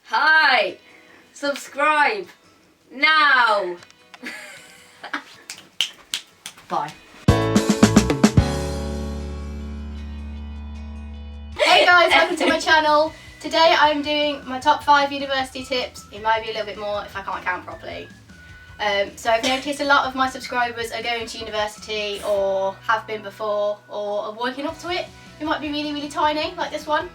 Hi! Subscribe! Now! Bye. Hey guys, welcome to my channel. Today I'm doing my top 5 university tips. It might be a little bit more if I can't count properly. So I've noticed a lot of my subscribers are going to university or have been before or are working up to it. You might be really tiny like this one.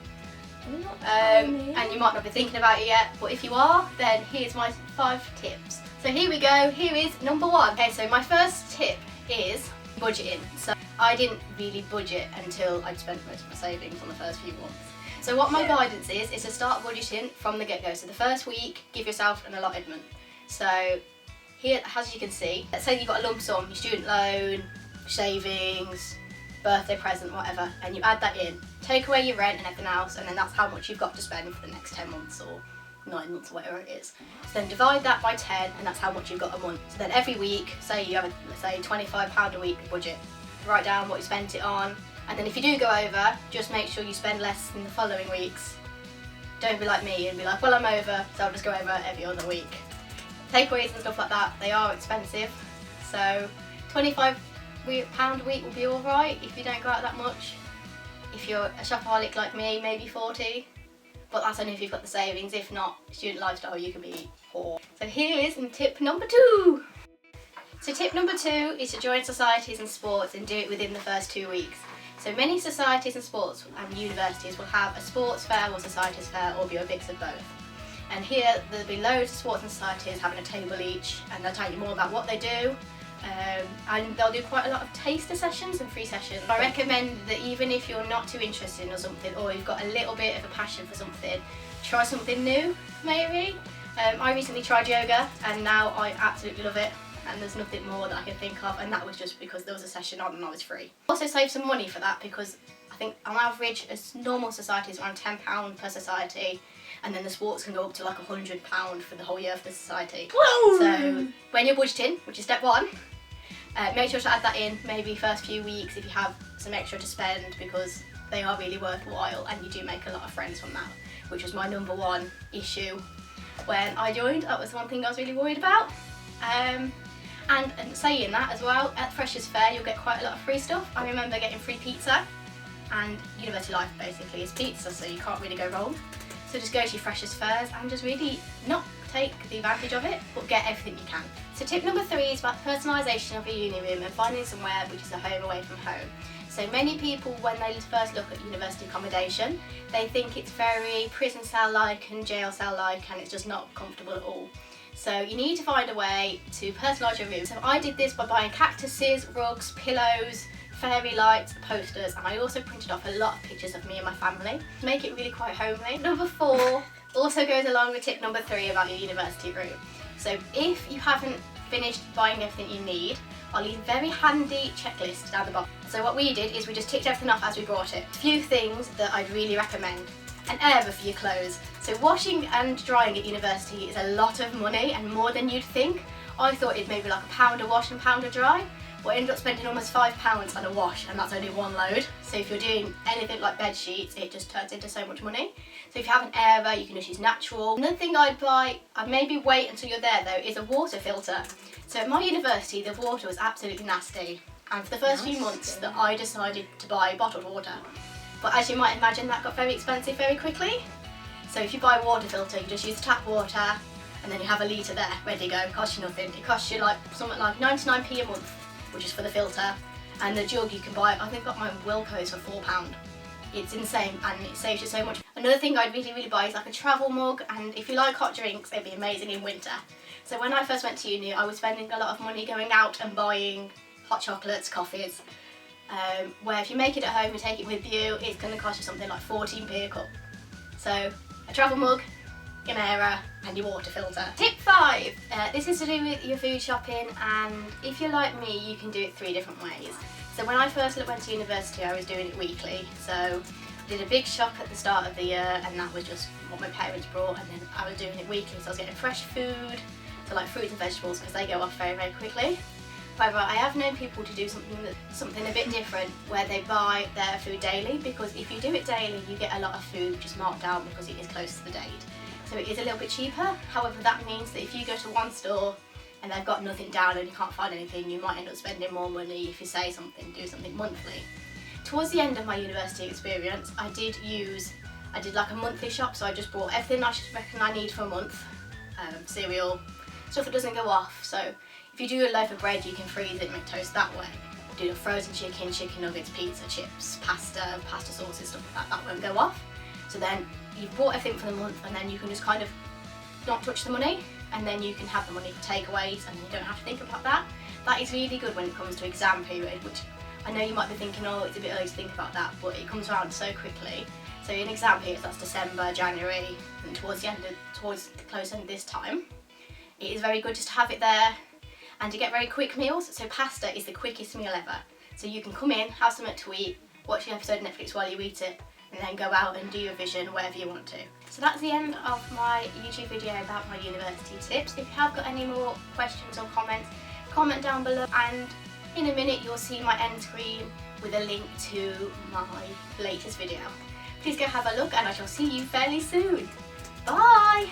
And you might not be thinking about it yet, but if you are, then here's my 5 tips. So here we go, here is number 1. Okay, so my first tip is budgeting. So I didn't really budget until I'd spent most of my savings on the first few months. So what my guidance is to start budgeting from the get-go. So the first week, give yourself an allotment. So here, as you can see, let's say you've got a lump sum, your student loan, savings, birthday present, whatever, and you add that in. Take away your rent and everything else, and then that's how much you've got to spend for the next 10 months or 9 months or whatever it is. So then divide that by 10 and that's how much you've got a month. So then every week, say you have a, let's say £25 a week budget. Write down what you spent it on, and then if you do go over, just make sure you spend less than the following weeks. Don't be like me and be like, well, I'm over, so I'll just go over every other week. Takeaways and stuff like that, they are expensive. So £25 a week will be alright if you don't go out that much. If you're a shopaholic like me, maybe 40, but that's only if you've got the savings. If not, student lifestyle, you can be poor. So here is tip number 2. So tip number 2 is to join societies and sports and do it within the first 2 weeks. So many societies and sports and universities will have a sports fair or societies fair or be a mix of both. And here there'll be loads of sports and societies having a table each, and they'll tell you more about what they do. And they'll do quite a lot of taster sessions and free sessions. I recommend that even if you're not too interested in something, or you've got a little bit of a passion for something, try something new maybe. I recently tried yoga and now I absolutely love it, and there's nothing more that I can think of, and that was just because there was a session on and I was free. Also save some money for that, because I think on average a normal society is around £10 per society, and then the sports can go up to like £100 for the whole year for the society. Whoa! So when you're budgeting, which is step 1, make sure to add that in maybe first few weeks if you have some extra to spend, because they are really worthwhile and you do make a lot of friends from that, which was my number 1 issue when I joined. That was one thing I was really worried about. And saying that as well, at Freshers Fair you'll get quite a lot of free stuff. I remember getting free pizza, and university life basically is pizza, so you can't really go wrong. So just go to your Freshers Fairs and just really not take the advantage of it, but get everything you can. So tip number 3 is about personalisation of your uni room and finding somewhere which is a home away from home. So many people, when they first look at university accommodation, they think it's very prison cell-like and jail cell-like, and it's just not comfortable at all. So you need to find a way to personalise your room. So I did this by buying cactuses, rugs, pillows, fairy lights, posters, and I also printed off a lot of pictures of me and my family to make it really quite homely. Number 4 also goes along with tip number 3 about your university room. So if you haven't finished buying everything you need, I'll leave a very handy checklist down the bottom. So what we did is we just ticked everything off as we brought it. A few things that I'd really recommend. An airer for your clothes. So washing and drying at university is a lot of money, and more than you'd think. I thought it'd maybe like £1 a wash and £1 a dry, but I ended up spending almost £5 on a wash, and that's only 1 load. So if you're doing anything like bed sheets, it just turns into so much money. So if you have an airer, you can just use natural. Another thing I'd buy, I'd maybe wait until you're there though, is a water filter. So at my university, the water was absolutely nasty, and for the first few months that I decided to buy bottled water. But as you might imagine, that got very expensive very quickly. So if you buy a water filter, you just use tap water, and then you have a litre there, ready to go. It costs you nothing. It costs you like something like 99p a month, which is for the filter. And the jug you can buy, I think I got my Wilco's for £4. It's insane, and it saves you so much. Another thing I'd really buy is like a travel mug, and if you like hot drinks, it'd be amazing in winter. So when I first went to uni, I was spending a lot of money going out and buying hot chocolates, coffees, where if you make it at home and take it with you, it's going to cost you something like 14p a cup. So a travel mug, an airer, and your water filter. Tip 5, this is to do with your food shopping, and if you're like me, you can do it 3 different ways. So when I first went to university, I was doing it weekly. So I did a big shop at the start of the year, and that was just what my parents brought, and then I was doing it weekly. So I was getting fresh food, so like fruits and vegetables, because they go off very quickly. However, I have known people to do something a bit different, where they buy their food daily, because if you do it daily, you get a lot of food which is marked down because it is close to the date. so it is a little bit cheaper. However, that means that if you go to one store and they've got nothing down and you can't find anything, you might end up spending more money if you say something, do something monthly. Towards the end of my university experience, I did like a monthly shop, so I just bought everything I reckon I need for a month, cereal, stuff that doesn't go off. So if you do a loaf of bread, you can freeze it and make toast that way. Do the frozen chicken, chicken nuggets, pizza, chips, pasta sauces, stuff like that, that won't go off. So then you've bought everything for the month, and then you can just kind of not touch the money, and then you can have the money for takeaways, and you don't have to think about that. That is really good when it comes to exam period, which I know you might be thinking, oh, it's a bit early to think about that, but it comes around so quickly. So in exam periods, that's December, January, and towards the close end of this time, it is very good just to have it there and to get very quick meals. So pasta is the quickest meal ever. So you can come in, have something to eat, watch an episode of Netflix while you eat it, and then go out and do your vision wherever you want to. So that's the end of my YouTube video about my university tips. If you have got any more questions or comments, comment down below, and in a minute you'll see my end screen with a link to my latest video. Please go have a look, and I shall see you fairly soon. Bye!